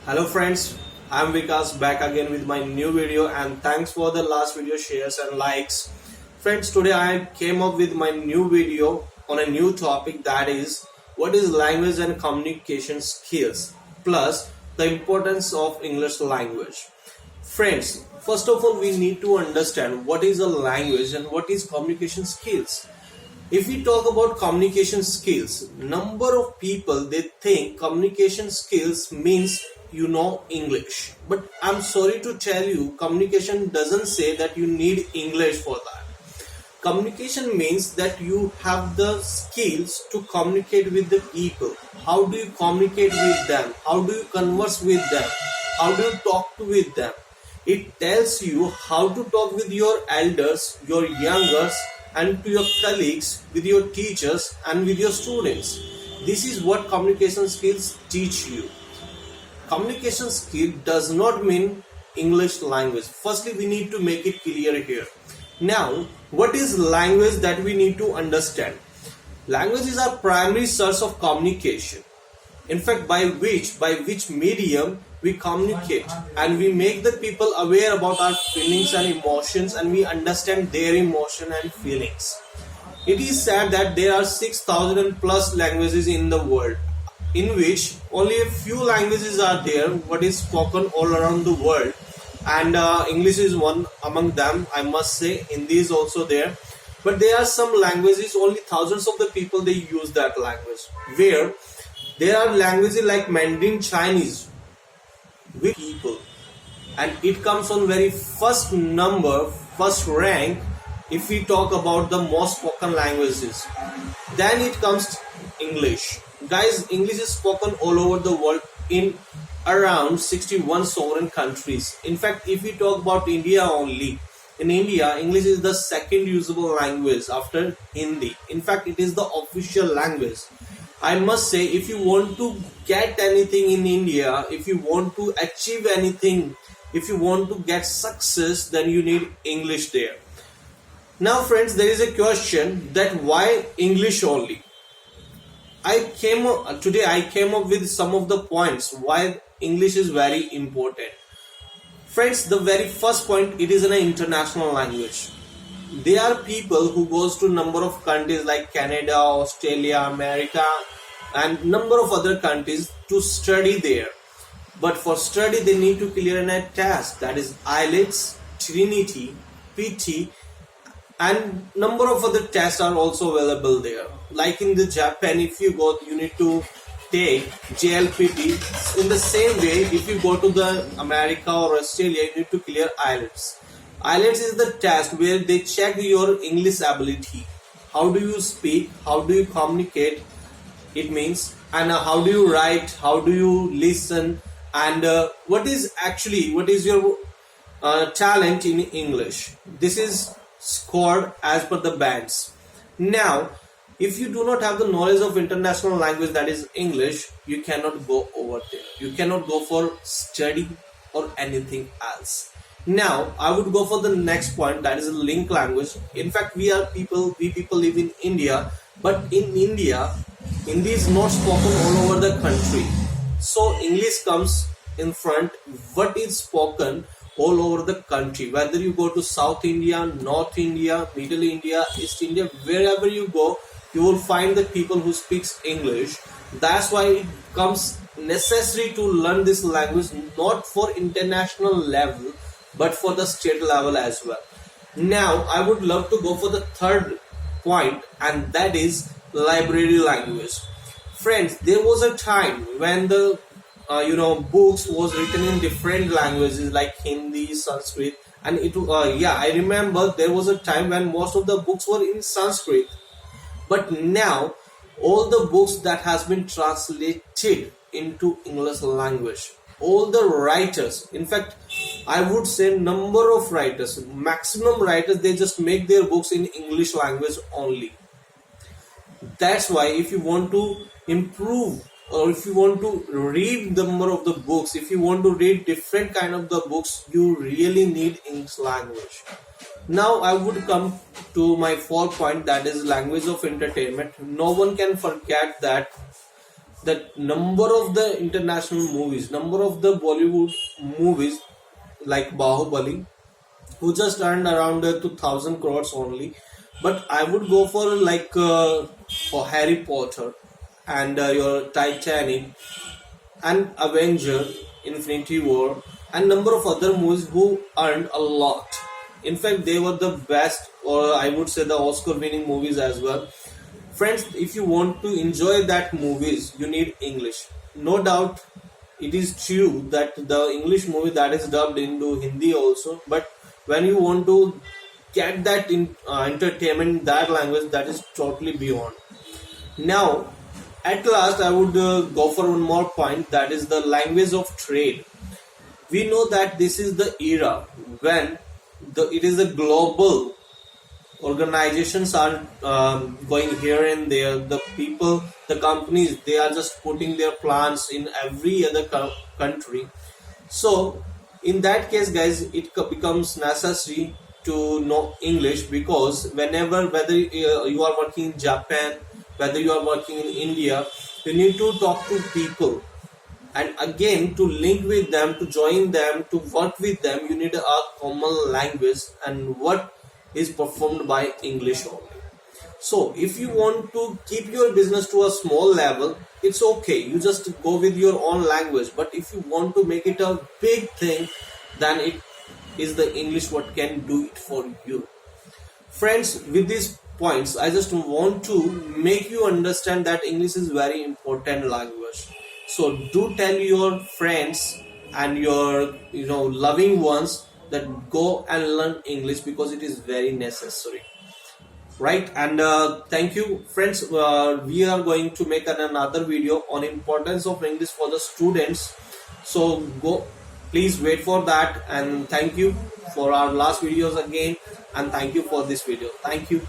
Hello friends, I'm Vikas back again with my new video and thanks for the last video shares and likes. Friends, today I came up with my new video on a new topic, that is what is language and communication skills plus the importance of English language. Friends, first of all we need to understand what is a language and what is communication skills. If we talk about communication skills, number of people they think communication skills means you know English. But I'm sorry to tell you, communication doesn't say that you need English for that. Communication means that you have the skills to communicate with the people. How do you communicate with them? How do you converse with them? How do you talk with them? It tells you how to talk with your elders, your youngers, and to your colleagues, with your teachers and with your students. This is what communication skills teach you. Communication skill does not mean English language. Firstly, we need to make it clear here. Now, what is language that we need to understand? Language is our primary source of communication. In fact, by which medium we communicate and we make the people aware about our feelings and emotions, and we understand their emotion and feelings. It is said that there are 6,000 plus languages in the world, in which only a few languages are there what is spoken all around the world, and English is one among them. I must say Hindi is also there, but there are some languages only thousands of the people they use that language, where there are languages like Mandarin Chinese with people, and it comes on very first rank if we talk about the most spoken languages. Then it comes English. Guys, English is spoken all over the world in around 61 sovereign countries. In fact, if we talk about India only, in India, English is the second usable language after Hindi. In fact, it is the official language. I must say, if you want to get anything in India, if you want to achieve anything, if you want to get success, then you need English there. Now friends, there is a question that why English only? Today I came up with some of the points why English is very important. Friends, the very first point, it is an international language. There are people who goes to number of countries like Canada, Australia, America, and number of other countries to study there. But for study they need to clear a test, that is IELTS, Trinity, PT, and number of other tests are also available there. Like in the Japan, if you go, you need to take JLPT. In the same way, if you go to the America or Australia, you need to clear IELTS. IELTS is the test where they check your English ability. How do you speak? How do you communicate? It means, and how do you write? How do you listen? And what is your talent in English? This is scored as per the bands. Now, if you do not have the knowledge of international language, that is English, you cannot go over there. You cannot go for study or anything else. Now, I would go for the next point, that is a link language. In fact, we people live in India, but in India, Hindi is not spoken all over the country. So English comes in front, what is spoken all over the country. Whether you go to South India, North India, Middle India, East India, wherever you go, you will find the people who speaks English. That's why it comes necessary to learn this language, not for international level, but for the state level as well. Now, I would love to go for the third point, and that is library language. Friends, there was a time when the books was written in different languages like Hindi, Sanskrit, and I remember there was a time when most of the books were in Sanskrit. But now all the books that has been translated into English language, all the writers, in fact I would say number of writers, maximum writers, they just make their books in English language only. That's why if you want to improve, or if you want to read the number of the books, if you want to read different kind of the books, you really need English language. Now I would come to my fourth point, that is language of entertainment. No one can forget that that number of the international movies, number of the Bollywood movies like Bahubali, who just earned around 2000 crores only. But I would go for for Harry Potter and your Titanic and Avenger, Infinity War, and number of other movies who earned a lot. In fact, they were the best, or I would say the Oscar-winning movies as well. Friends, if you want to enjoy that movies, you need English. No doubt, it is true that the English movie that is dubbed into Hindi also, but when you want to get that entertainment in that language, that is totally beyond. Now, at last, I would go for one more point, that is the language of trade. We know that this is the era when it is a global organizations are going here and there. The people, the companies, they are just putting their plants in every other country. So in that case, guys, it becomes necessary to know English, because whether you are working in Japan, whether you are working in India, you need to talk to people, and again to link with them, to join them, to work with them, you need a common language, and what is performed by English only. So if you want to keep your business to a small level, it's okay, you just go with your own language. But if you want to make it a big thing, then it is the English what can do it for you. Friends, with these points, I just want to make you understand that English is very important language. So do tell your friends and your loving ones that go and learn English, because it is very necessary, right? And thank you, friends. We are going to make another video on importance of English for the students. So please wait for that, and thank you for our last videos again, and thank you for this video. Thank you.